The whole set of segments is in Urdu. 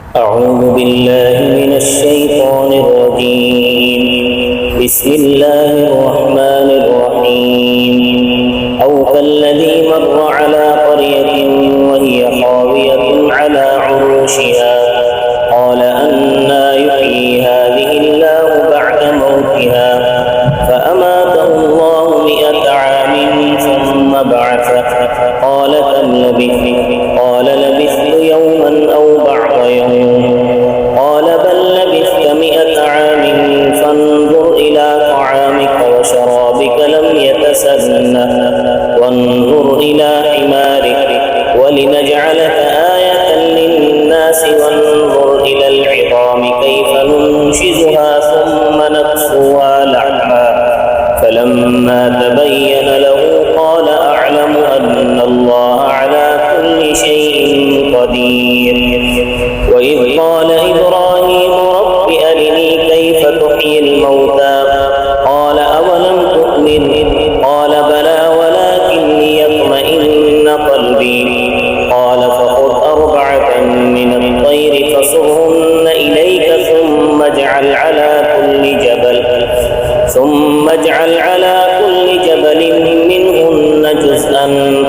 أعوذ بالله من الشيطان الرجيم. بسم الله الرحمن الرحيم. أو كالذي مر على قرية وهي خاوية على عروشها قال أنى يحيي هذه الله بعد موتها فأماته الله 100 عام ثم بعثه قال كم لبثت قال لبثت يوما أو بعض يوم قال بل لبثت 100 عام فانظر إلى طعامك وشرابك لم يتسنه وانظر إلى حمارك ولنجعلك آية للناس وانظر إلى العظام كيف ننشزها ثم نكسوها لحما فلما تبين له قال أعلم أن الله على كل شيء قدير. وإذ قال إبراهيم رب أرني كيف تحيي الموتى قال أولم تؤمن قال بلى ولكن ليطمئن قلبي قال فخذ 4 من الطير فصرهن إليك ثم اجعل على كل جبل منهن جزءا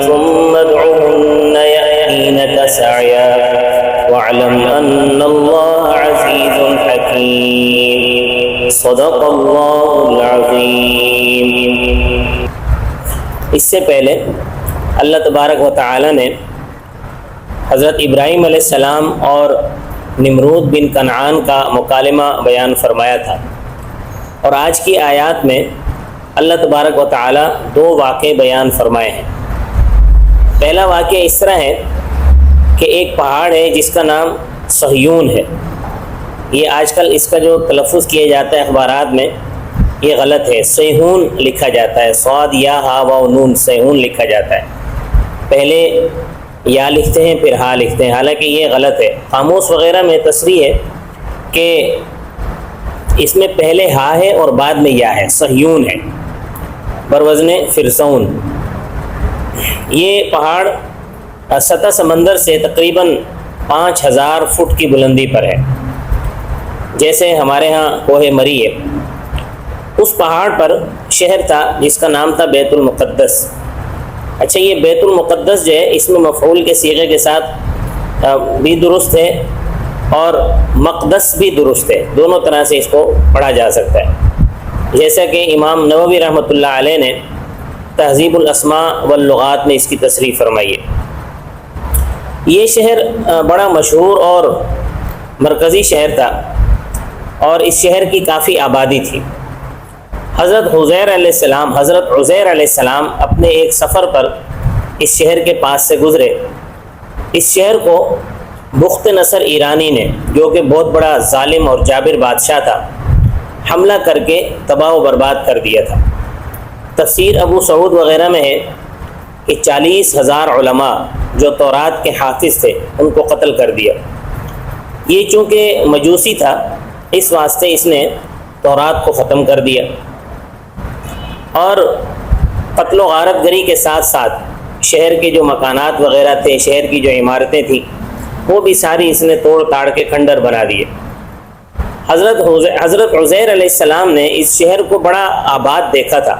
ثم ادعهن يأتينك سعيا واعلم أن الله عزيز حكيم. صدق اللہ العظیم. اس سے پہلے اللہ تبارک و تعالی نے حضرت ابراہیم علیہ السلام اور نمرود بن کنعان کا مکالمہ بیان فرمایا تھا، اور آج کی آیات میں اللہ تبارک و تعالی 2 واقعے بیان فرمائے ہیں. پہلا واقعہ اس طرح ہے کہ ایک پہاڑ ہے جس کا نام صہیون ہے. یہ آج کل اس کا جو تلفظ کیا جاتا ہے اخبارات میں یہ غلط ہے، سیہون لکھا جاتا ہے، صاد یا ہا و نون سیہون لکھا جاتا ہے. پہلے یا لکھتے ہیں پھر ہا لکھتے ہیں، حالانکہ یہ غلط ہے. قاموس وغیرہ میں تصریح ہے کہ اس میں پہلے ہا ہے اور بعد میں یا ہے، صہیون ہے بروزن فرسون. یہ پہاڑ سطح سمندر سے تقریباً 5000 فٹ کی بلندی پر ہے، جیسے ہمارے ہاں کوہ مری ہے. اس پہاڑ پر شہر تھا جس کا نام تھا بیت المقدس. اچھا، یہ بیت المقدس جو ہے اس میں مفعول کے صیغے کے ساتھ بھی درست ہے اور مقدس بھی درست ہے، دونوں طرح سے اس کو پڑھا جا سکتا ہے. جیسا کہ امام نووی رحمۃ اللہ علیہ نے تہذیب الاسماء واللغات میں اس کی تصریح فرمائی ہے. یہ شہر بڑا مشہور اور مرکزی شہر تھا اور اس شہر کی کافی آبادی تھی. حضرت عزیر علیہ السلام اپنے ایک سفر پر اس شہر کے پاس سے گزرے. اس شہر کو بخت نصر ایرانی نے، جو کہ بہت بڑا ظالم اور جابر بادشاہ تھا، حملہ کر کے تباہ و برباد کر دیا تھا. تفسیر ابو سعود وغیرہ میں ہے کہ 40,000 علماء جو تورات کے حافظ تھے ان کو قتل کر دیا. یہ چونکہ مجوسی تھا اس واسطے اس نے تورات کو ختم کر دیا، اور قتل و غارت گری کے ساتھ ساتھ شہر کے جو مکانات وغیرہ تھے، شہر کی جو عمارتیں تھیں، وہ بھی ساری اس نے توڑ تاڑ کے کھنڈر بنا دیے. حضرت عزیر علیہ السلام نے اس شہر کو بڑا آباد دیکھا تھا،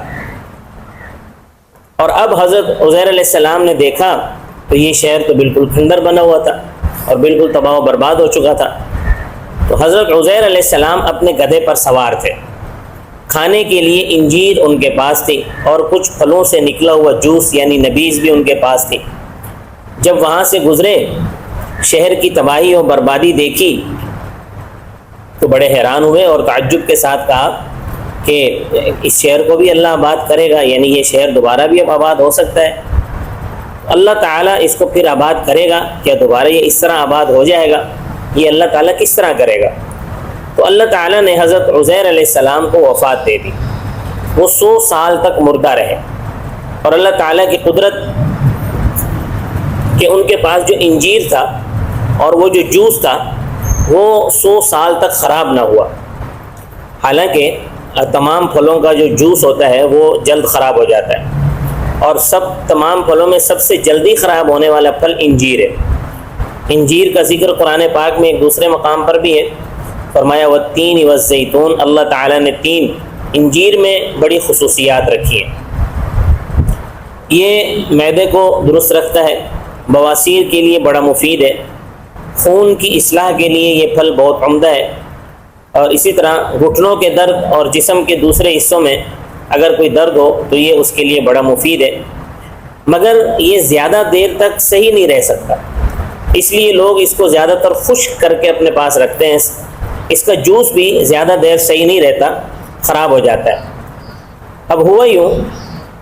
اور اب حضرت عزیر علیہ السلام نے دیکھا تو یہ شہر تو بالکل کھنڈر بنا ہوا تھا اور بالکل تباہ و برباد ہو چکا تھا. تو حضرت عزیر علیہ السلام اپنے گدھے پر سوار تھے. کھانے کے لیے انجیر ان کے پاس تھی اور کچھ پھلوں سے نکلا ہوا جوس یعنی نبیذ بھی ان کے پاس تھی. جب وہاں سے گزرے، شہر کی تباہی اور بربادی دیکھی تو بڑے حیران ہوئے اور تعجب کے ساتھ کہا کہ اس شہر کو بھی اللہ آباد کرے گا، یعنی یہ شہر دوبارہ بھی اب آباد ہو سکتا ہے. اللہ تعالیٰ اس کو پھر آباد کرے گا کیا؟ دوبارہ یہ اس طرح آباد ہو جائے گا؟ یہ اللہ تعالیٰ کس طرح کرے گا؟ تو اللہ تعالیٰ نے حضرت عزیر علیہ السلام کو وفات دے دی. وہ 100 سال تک مردہ رہے، اور اللہ تعالیٰ کی قدرت کہ ان کے پاس جو انجیر تھا اور وہ جو جوس تھا وہ 100 سال تک خراب نہ ہوا. حالانکہ تمام پھلوں کا جو جوس ہوتا ہے وہ جلد خراب ہو جاتا ہے، اور تمام پھلوں میں سب سے جلدی خراب ہونے والا پھل انجیر ہے. انجیر کا ذکر قرآن پاک میں ایک دوسرے مقام پر بھی ہے، فرمایا والتین والزیتون، اللہ تعالیٰ نے تین انجیر میں بڑی خصوصیات رکھی ہیں۔ یہ معدے کو درست رکھتا ہے، بواسیر کے لیے بڑا مفید ہے، خون کی اصلاح کے لیے یہ پھل بہت عمدہ ہے، اور اسی طرح گھٹنوں کے درد اور جسم کے دوسرے حصوں میں اگر کوئی درد ہو تو یہ اس کے لیے بڑا مفید ہے، مگر یہ زیادہ دیر تک صحیح نہیں رہ سکتا، اس لیے لوگ اس کو زیادہ تر خشک کر کے اپنے پاس رکھتے ہیں۔ اس کا جوس بھی زیادہ دیر صحیح نہیں رہتا، خراب ہو جاتا ہے۔ اب ہوا یوں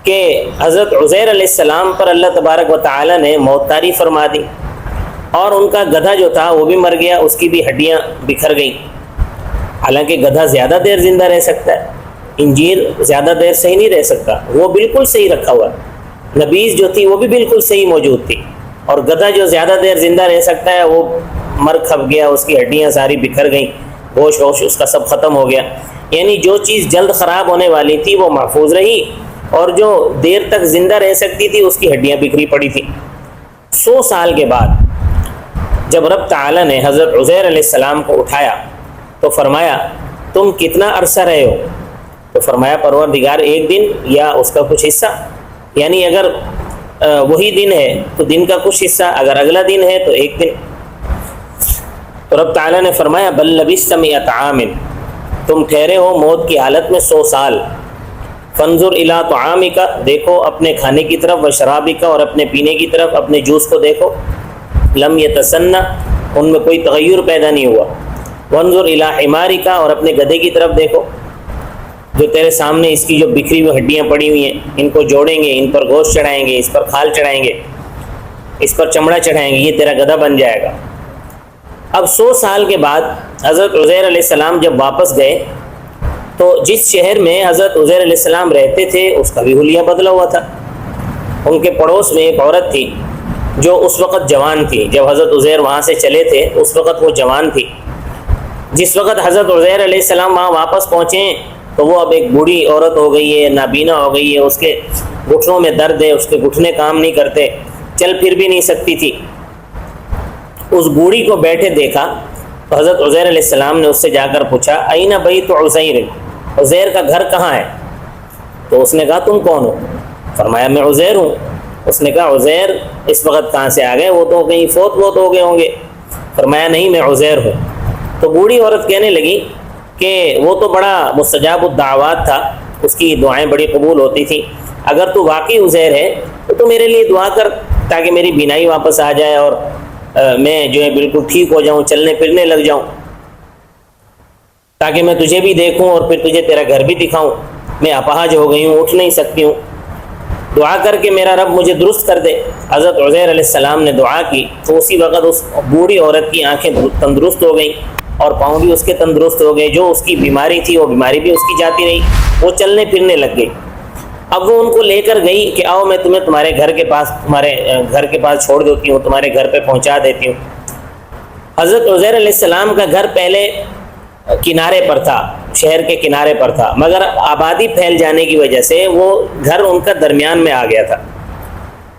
کہ حضرت عزیر علیہ السلام پر اللہ تبارک و تعالی نے موت طاری فرما دی، اور ان کا گدھا جو تھا وہ بھی مر گیا، اس کی بھی ہڈیاں بکھر گئیں۔ حالانکہ گدھا زیادہ دیر زندہ رہ سکتا ہے، انجیر زیادہ دیر صحیح نہیں رہ سکتا، وہ بالکل صحیح رکھا ہوا ہے۔ نبیذ جو تھی وہ بھی بالکل صحیح موجود تھی، اور گدھا جو زیادہ دیر زندہ رہ سکتا ہے وہ مر کھپ گیا، اس کی ہڈیاں ساری بکھر گئیں، گوشت ووش اس کا سب ختم ہو گیا۔ یعنی جو چیز جلد خراب ہونے والی تھی وہ محفوظ رہی، اور جو دیر تک زندہ رہ سکتی تھی اس کی ہڈیاں بکھری پڑی تھیں۔ 100 سال کے بعد جب رب تعالیٰ نے حضرت عزیر علیہ السلام کو اٹھایا تو فرمایا تم کتنا عرصہ رہے ہو؟ تو فرمایا پروردگار 1 دن یا اس کا کچھ حصہ، یعنی اگر وہی دن ہے تو دن کا کچھ حصہ، اگر اگلا دن ہے تو 1 دن۔ تو رب تعالیٰ نے فرمایا بل لبثت 100 عام، تم ٹھہرے ہو موت کی حالت میں 100 سال۔ فانظر الی طعامک، دیکھو اپنے کھانے کی طرف، وشرابک، اور اپنے پینے کی طرف، اپنے جوس کو دیکھو، لم یتسنہ، ان میں کوئی تغیر پیدا نہیں ہوا۔ وانظر الی حمارک، اور اپنے گدھے کی طرف دیکھو جو تیرے سامنے اس کی جو بکھری ہوئی ہڈیاں پڑی ہوئی ہیں، ان کو جوڑیں گے، ان پر گوشت چڑھائیں گے، اس پر کھال چڑھائیں گے، اس پر چمڑا چڑھائیں گے، یہ تیرا گدھا بن جائے گا۔ اب 100 سال کے بعد حضرت عزیر علیہ السلام جب واپس گئے تو جس شہر میں حضرت عزیر علیہ السلام رہتے تھے اس کا بھی حلیہ بدلا ہوا تھا۔ ان کے پڑوس میں ایک عورت تھی جو اس وقت جوان تھی، جب حضرت عزیر وہاں سے چلے تھے اس وقت وہ جوان تھی۔ جس وقت حضرت عزیر علیہ السلام وہاں واپس پہنچے تو وہ اب ایک بوڑھی عورت ہو گئی ہے، نابینا ہو گئی ہے، اس کے گھٹنوں میں درد ہے، اس کے گھٹنے کام نہیں کرتے، چل پھر بھی نہیں سکتی تھی۔ اس بوڑھی کو بیٹھے دیکھا تو حضرت عزیر علیہ السلام نے اس سے جا کر پوچھا این بیت عزیر، عزیر کا گھر کہاں ہے؟ تو اس نے کہا تم کون ہو؟ فرمایا میں عزیر ہوں۔ اس نے کہا عزیر اس وقت کہاں سے آ گئے؟ وہ تو کہیں فوت ہو گئے ہوں گے۔ فرمایا نہیں میں عزیر ہوں۔ تو بوڑھی عورت کہنے لگی کہ وہ تو بڑا مستجاب الدعوات تھا، اس کی دعائیں بڑی قبول ہوتی تھیں، اگر تو واقعی عزیر ہے تو میرے لیے دعا کر تاکہ میری بینائی واپس آ جائے اور میں جو ہے بالکل ٹھیک ہو جاؤں، چلنے پھرنے لگ جاؤں، تاکہ میں تجھے بھی دیکھوں اور پھر تجھے تیرا گھر بھی دکھاؤں۔ میں اپاہج ہو گئی ہوں، اٹھ نہیں سکتی ہوں، دعا کر کے میرا رب مجھے درست کر دے۔ حضرت عزیر علیہ السلام نے دعا کی تو اسی وقت اس بوڑھی عورت کی آنکھیں تندرست ہو گئیں اور پاؤں بھی اس کے تندرست ہو گئے، جو اس کی بیماری تھی وہ بیماری بھی اس کی جاتی رہی، وہ چلنے پھرنے لگ گئی۔ اب وہ ان کو لے کر گئی کہ آؤ میں تمہیں تمہارے گھر کے پاس چھوڑ دیتی ہوں، تمہارے گھر پہ پہنچا دیتی ہوں۔ حضرت عزیر علیہ السلام کا گھر پہلے کنارے پر تھا، شہر کے کنارے پر تھا، مگر آبادی پھیل جانے کی وجہ سے وہ گھر ان کا درمیان میں آ گیا تھا۔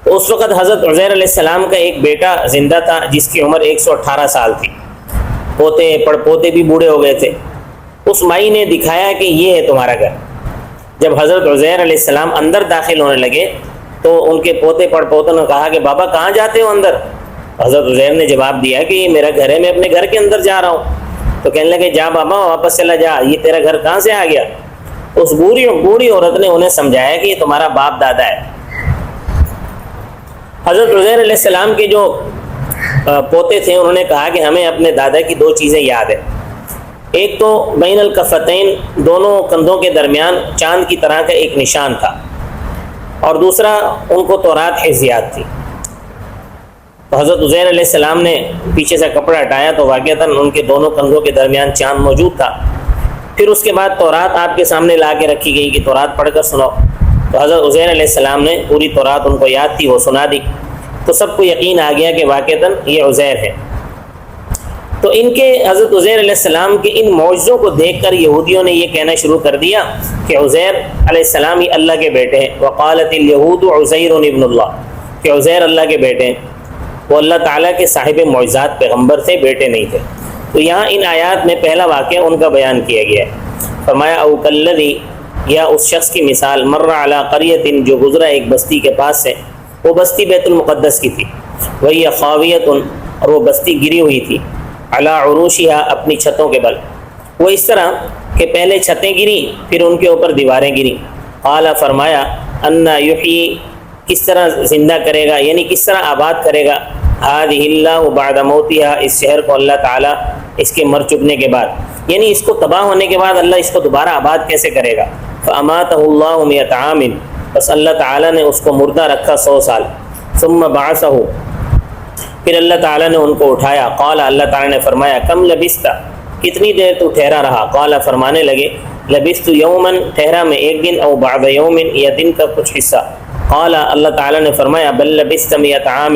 تو اس وقت حضرت عزیر علیہ السلام کا ایک بیٹا زندہ تھا جس کی عمر 118 سال تھی، پوتے پڑ پوتے بھی بوڑھے ہو گئے تھے۔ اس مائی نے دکھایا کہ یہ ہے تمہارا گھر۔ جب حضرت عزیر علیہ السلام اندر داخل ہونے لگے تو ان کے پوتے پڑ پوتوں نے کہا کہ بابا کہاں جاتے ہو اندر؟ حضرت عزیر نے جواب دیا کہ یہ میرا گھر ہے، میں اپنے گھر کے اندر جا رہا ہوں۔ تو کہنے لگے جا بابا واپس چلا جا، یہ تیرا گھر کہاں سے آ گیا؟ اس بوڑھی عورت نے انہیں سمجھایا کہ یہ تمہارا باپ دادا ہے۔ حضرت عزیر علیہ السلام کے جو پوتے تھے انہوں نے کہا کہ ہمیں اپنے دادا کی 2 چیزیں یاد ہیں، ایک تو بین الکفتین، دونوں کندھوں کے درمیان چاند کی طرح کا ایک نشان تھا، اور دوسرا ان کو تورات حفظ یاد تھی۔ تو حضرت عزیر علیہ السلام نے پیچھے سے کپڑا ہٹایا تو واقعتاً ان کے دونوں کندھوں کے درمیان چاند موجود تھا۔ پھر اس کے بعد تورات آپ کے سامنے لا کے رکھی گئی کہ تورات پڑھ کر سناؤ۔ تو حضرت عزیر علیہ السلام نے پوری تورات ان کو یاد تھی، وہ سنا دی، تو سب کو یقین آ گیا کہ واقعتاً یہ عزیر ہے۔ تو ان کے حضرت عزیر علیہ السلام کے ان معجزوں کو دیکھ کر یہودیوں نے یہ کہنا شروع کر دیا کہ عزیر علیہ السلام ہی اللہ کے بیٹے ہیں۔ وقالت الیہود عزیر ابن اللہ، کہ عزیر اللہ کے بیٹے ہیں۔ وہ اللہ تعالیٰ کے صاحب معجزات پیغمبر تھے، بیٹے نہیں تھے۔ تو یہاں ان آیات میں پہلا واقعہ ان کا بیان کیا گیا ہے۔ فرمایا او کلذی، یا اس شخص کی مثال، مر علی قریۃ، جو گزرا ایک بستی کے پاس سے، وہ بستی بیت المقدس کی تھی، وہی خاویۃ، اور وہ بستی گری ہوئی تھی، علی عروشہا، اپنی چھتوں کے بل۔ وہ اس طرح کہ پہلے چھتیں گری، پھر ان کے اوپر دیواریں گری۔ قال، فرمایا، انا یحیی، کس طرح زندہ کرے گا، یعنی کس طرح آباد کرے گا، ہذہ اللہ بعد موتہا، اس شہر کو اللہ تعالیٰ اس کے مر چکنے کے بعد، یعنی اس کو تباہ ہونے کے بعد اللہ اس کو دوبارہ آباد کیسے کرے گا۔ فاماتہ اللہ 100 عام، بس اللہ تعالیٰ نے اس کو مردہ رکھا 100 سال۔ ثم بعثہ، پھر اللہ تعالیٰ نے ان کو اٹھایا۔ قال، اللہ تعالیٰ نے فرمایا، کم لبثت، کتنی دیر تو ٹھہرا رہا۔ قال، فرمانے لگے، لبثت یوما، ٹھہرا میں ایک دن، او بعض یوم، یا دن کا کچھ حصہ۔ قال، اللہ تعالیٰ نے فرمایا، بل لبثت 100 عام،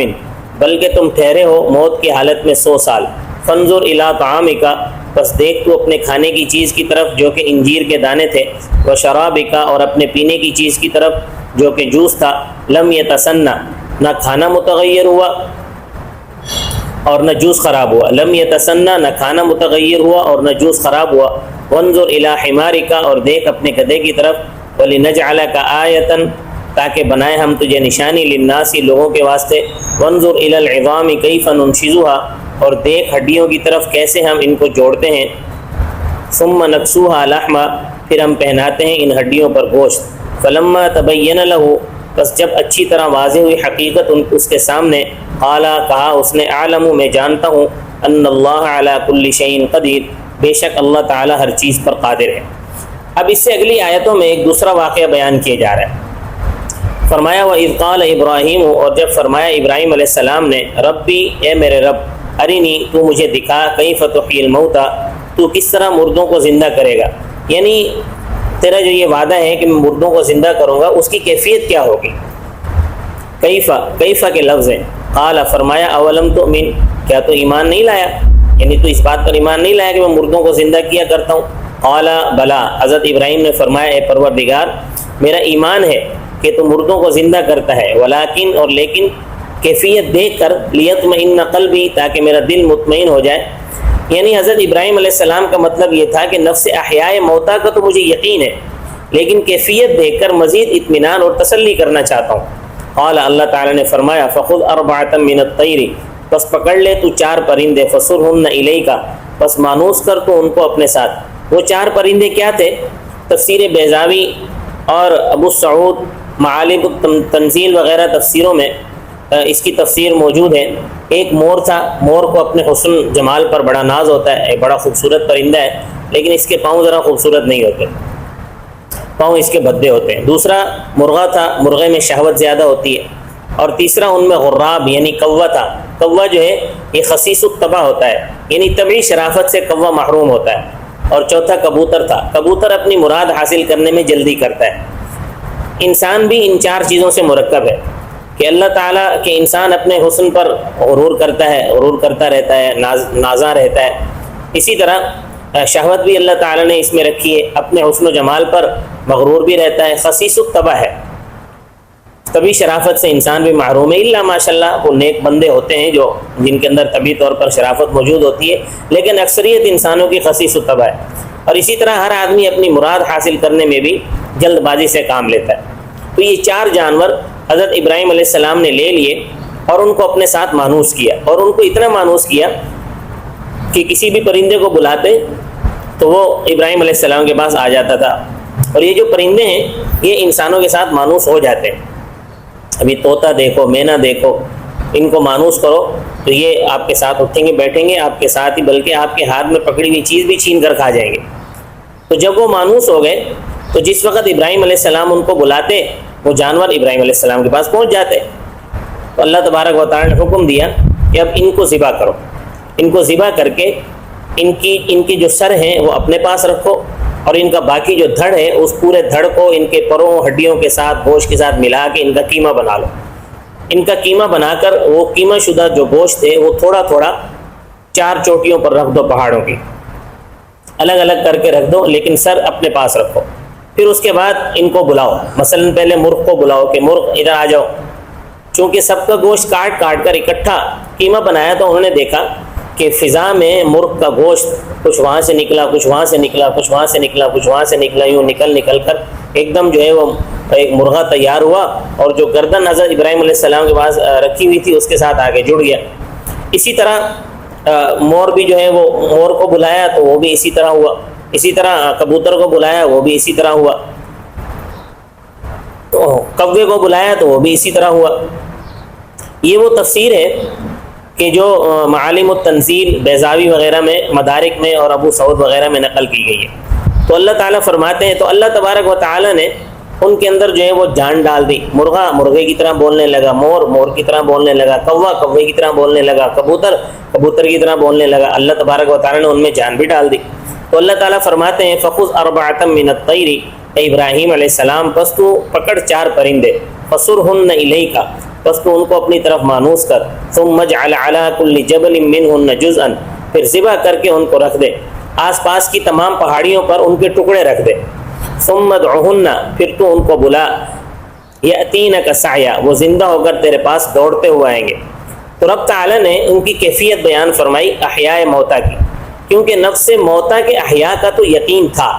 بلکہ تم ٹھہرے ہو موت کی حالت میں 100 سال۔ فانظر الی طعامک، بس دیکھ تو اپنے کھانے کی چیز کی طرف جو کہ انجیر کے دانے تھے، و شرابک، اور اپنے پینے کی چیز کی طرف جو کہ جوس تھا، لم یتسنہ، نہ کھانا متغیر ہوا اور نہ جوس خراب ہوا، لم یتسنہ، نہ کھانا متغیر ہوا اور نہ جوس خراب ہوا۔ وانظر الی حمارک، اور دیکھ اپنے گدھے کی طرف، ولنجعلک آیۃ، تاکہ بنائے ہم تجھے نشانی، للناس، لوگوں کے واسطے۔ وانظر الی العظام کیف ننشزها، اور دیکھ ہڈیوں کی طرف کیسے ہم ان کو جوڑتے ہیں۔ ثم نکسوها لحما، پھر ہم پہناتے ہیں ان ہڈیوں پر گوشت۔ فلما تبین له، بس جب اچھی طرح واضح ہوئی حقیقت اس کے سامنے، قال، کہا اس نے، اعلم، میں جانتا ہوں، ان اللہ علی کل شیء قدیر، بے شک اللہ تعالی ہر چیز پر قادر ہے۔ اب اس سے اگلی آیتوں میں ایک دوسرا واقعہ بیان کیا جا رہا ہے۔ فرمایا، وَإِذْ قَالَ إِبْرَاهِيمُ، اور جب فرمایا ابراہیم علیہ السلام نے، ربی، اے میرے رب، ارینی، تو مجھے دکھا، کیف تحیی الموتیٰ، تو کس طرح مردوں کو زندہ کرے گا، یعنی تیرا جو یہ وعدہ ہے کہ میں مردوں کو زندہ کروں گا، اس کی کیفیت کیا ہوگی۔ کیفہ کے لفظ ہیں۔ قال، فرمایا، اولم تؤمن، کیا تو ایمان نہیں لایا، یعنی تو اس بات پر ایمان نہیں لایا کہ میں مردوں کو زندہ کیا کرتا ہوں۔ قال بلا، حضرت ابراہیم نے فرمایا، اے پروردگار، میرا ایمان ہے کہ تو مردوں کو زندہ کرتا ہے، ولیکن، اور لیکن، کیفیت دیکھ کر، لیطمئن قلبی، تاکہ میرا دل مطمئن ہو جائے۔ یعنی حضرت ابراہیم علیہ السلام کا مطلب یہ تھا کہ نفس احیاء موتا کا تو مجھے یقین ہے، لیکن کیفیت دیکھ کر مزید اطمینان اور تسلی کرنا چاہتا ہوں۔ قال، اللہ تعالیٰ نے فرمایا، فخذ 4 من الطیر، بس پکڑ لے تو 4 پرندے، فصرہن الیک، بس مانوس کر تو ان کو اپنے ساتھ۔ وہ 4 پرندے کیا تھے؟ تفسیر بیضاوی اور ابو سعود معالم التنزیل وغیرہ تفسیروں میں اس کی تفسیر موجود ہے۔ ایک مور تھا، مور کو اپنے حسن جمال پر بڑا ناز ہوتا ہے، ایک بڑا خوبصورت پرندہ ہے، لیکن اس کے پاؤں ذرا خوبصورت نہیں ہوتے، پاؤں اس کے بھدے ہوتے ہیں۔ دوسرا مرغہ تھا، مرغے میں شہوت زیادہ ہوتی ہے۔ اور تیسرا ان میں غراب یعنی کوا تھا۔ کوا جو ہے یہ خسیس الطبع ہوتا ہے، یعنی طبعی شرافت سے کوا محروم ہوتا ہے۔ اور چوتھا کبوتر تھا۔ کبوتر اپنی مراد حاصل کرنے میں جلدی کرتا ہے۔ انسان بھی ان 4 چیزوں سے مرکب ہے کہ اللہ تعالیٰ کے انسان اپنے حسن پر غرور کرتا ہے، غرور کرتا رہتا ہے، نازاں رہتا ہے۔ اسی طرح شہوت بھی اللہ تعالیٰ نے اس میں رکھی ہے، اپنے حسن و جمال پر مغرور بھی رہتا ہے، خسیس الطبع ہے، طبی شرافت سے انسان بھی محروم ہے۔ الا ماشاء اللہ وہ نیک بندے ہوتے ہیں جو جن کے اندر طبی طور پر شرافت موجود ہوتی ہے، لیکن اکثریت انسانوں کی خسیس الطبع ہے۔ اور اسی طرح ہر آدمی اپنی مراد حاصل کرنے میں بھی جلد بازی سے کام لیتا ہے۔ تو یہ 4 جانور حضرت ابراہیم علیہ السلام نے لے لیے اور ان کو اپنے ساتھ مانوس کیا، اور ان کو اتنا مانوس کیا کہ کسی بھی پرندے کو بلاتے تو وہ ابراہیم علیہ السلام کے پاس آ جاتا تھا۔ اور یہ جو پرندے ہیں یہ انسانوں کے ساتھ مانوس ہو جاتے ہیں۔ ابھی طوطا دیکھو، مینا دیکھو، ان کو مانوس کرو تو یہ آپ کے ساتھ اٹھیں گے، بیٹھیں گے آپ کے ساتھ ہی، بلکہ آپ کے ہاتھ میں پکڑی ہوئی چیز بھی چھین کر کھا جائیں گے۔ تو جب وہ مانوس ہو گئے تو جس وقت ابراہیم علیہ السلام ان کو بلاتے وہ جانور ابراہیم علیہ السلام کے پاس پہنچ جاتے۔ تو اللہ تبارک و تعالیٰ نے حکم دیا کہ اب ان کو ذبح کرو، ان کو ذبح کر کے ان کی جو سر ہیں وہ اپنے پاس رکھو، اور ان کا باقی جو دھڑ ہے اس پورے دھڑ کو ان کے پروں ہڈیوں کے ساتھ گوشت کے ساتھ ملا کے ان کا قیمہ بنا لو۔ ان کا قیمہ بنا کر وہ قیمہ شدہ جو گوشت ہے وہ تھوڑا تھوڑا 4 چوٹیوں پر رکھ دو، پہاڑوں کی الگ الگ کر کے رکھ دو، لیکن سر اپنے پاس رکھو۔ پھر اس کے بعد ان کو بلاؤ، مثلا پہلے مرغ کو بلاؤ کہ مرغ ادھر آ جاؤ، چونکہ سب کا گوشت کاٹ کاٹ کر اکٹھا قیمہ بنایا تو انہوں نے دیکھا کہ فضا میں مرغ کا گوشت کچھ وہاں سے نکلا، کچھ وہاں سے نکلا، کچھ وہاں سے نکلا، کچھ وہاں سے نکلا، یوں نکل کر ایک دم جو ہے وہ ایک مرغہ تیار ہوا، اور جو گردن حضرت ابراہیم علیہ السلام کے پاس رکھی ہوئی تھی اس کے ساتھ آگے جڑ گیا۔ اسی طرح مور بھی جو ہے وہ مور کو بلایا تو وہ بھی اسی طرح ہوا، اسی طرح کبوتر کو بلایا وہ بھی اسی طرح ہوا، کوے کو بلایا تو وہ بھی اسی طرح ہوا۔ یہ وہ تفسیر ہے کہ جو معالم التنزیل بیضاوی وغیرہ میں، مدارک میں اور ابو سعود وغیرہ میں نقل کی گئی ہے۔ تو اللہ تعالیٰ فرماتے ہیں تو اللہ تبارک و تعالیٰ نے ان کے اندر جو ہے وہ جان ڈال دی، مرغہ مرغے کی طرح بولنے لگا، مور مور کی طرح بولنے لگا، کوا کوے کی طرح بولنے لگا، کبوتر کبوتر کی طرح بولنے لگا، اللہ تبارک و تعالیٰ نے ان میں جان بھی ڈال دی۔ تو اللہ تعالیٰ فرماتے ہیں فَخُذْ أَرْبَعَةً مِّنَ الطَّيْرِ، اے ابراہیم علیہ السلام پس تو پکڑ 4 پرندے، فَصُرْهُنَّ إِلَيْكَ، پس تو ان کو اپنی طرف مانوس کر، ثُمَّ اجْعَلْ عَلَىٰ كُلِّ جَبَلٍ مِّنْهُنَّ جُزْءًا، پھر ذبح کر کے ان کو رکھ دے، آس پاس کی تمام پہاڑیوں پر ان کے ٹکڑے رکھ دے، ثُمَّ ادْعُهُنَّ، پھر تو ان کو بلا، يَأْتِينَكَ سَعْيًا، وہ زندہ ہو کر تیرے پاس دوڑتے ہوئے آئیں گے۔ تو رب تعالیٰ نے ان کی کیفیت بیان فرمائی احیاء موتا کی، کیونکہ نفس موتا کے احیاء کا تو یقین تھا،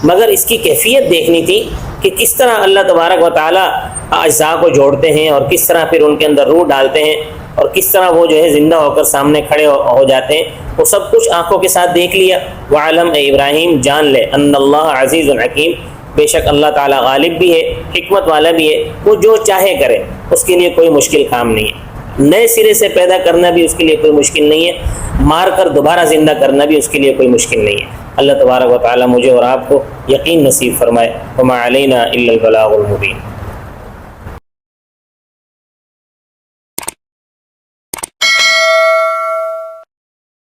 مگر اس کی کیفیت دیکھنی تھی کہ کس طرح اللہ تبارک و تعالیٰ اجزاء کو جوڑتے ہیں، اور کس طرح پھر ان کے اندر روح ڈالتے ہیں، اور کس طرح وہ جو ہے زندہ ہو کر سامنے کھڑے ہو جاتے ہیں۔ وہ سب کچھ آنکھوں کے ساتھ دیکھ لیا۔ وَعَلَمْ، اے ابراہیم جان لے، ان اللہ عزیز الحکیم، بے شک اللہ تعالیٰ غالب بھی ہے، حکمت والا بھی ہے، وہ جو چاہے کرے، اس کے لیے کوئی مشکل کام نہیں ہے۔ نئے سرے سے پیدا کرنا بھی اس کے لیے کوئی مشکل نہیں ہے، مار کر دوبارہ زندہ کرنا بھی اس کے لیے کوئی مشکل نہیں ہے۔ اللہ تبارک و تعالیٰ مجھے اور آپ کو یقین نصیب فرمائے۔ وما علینا الا البلاغ المبین۔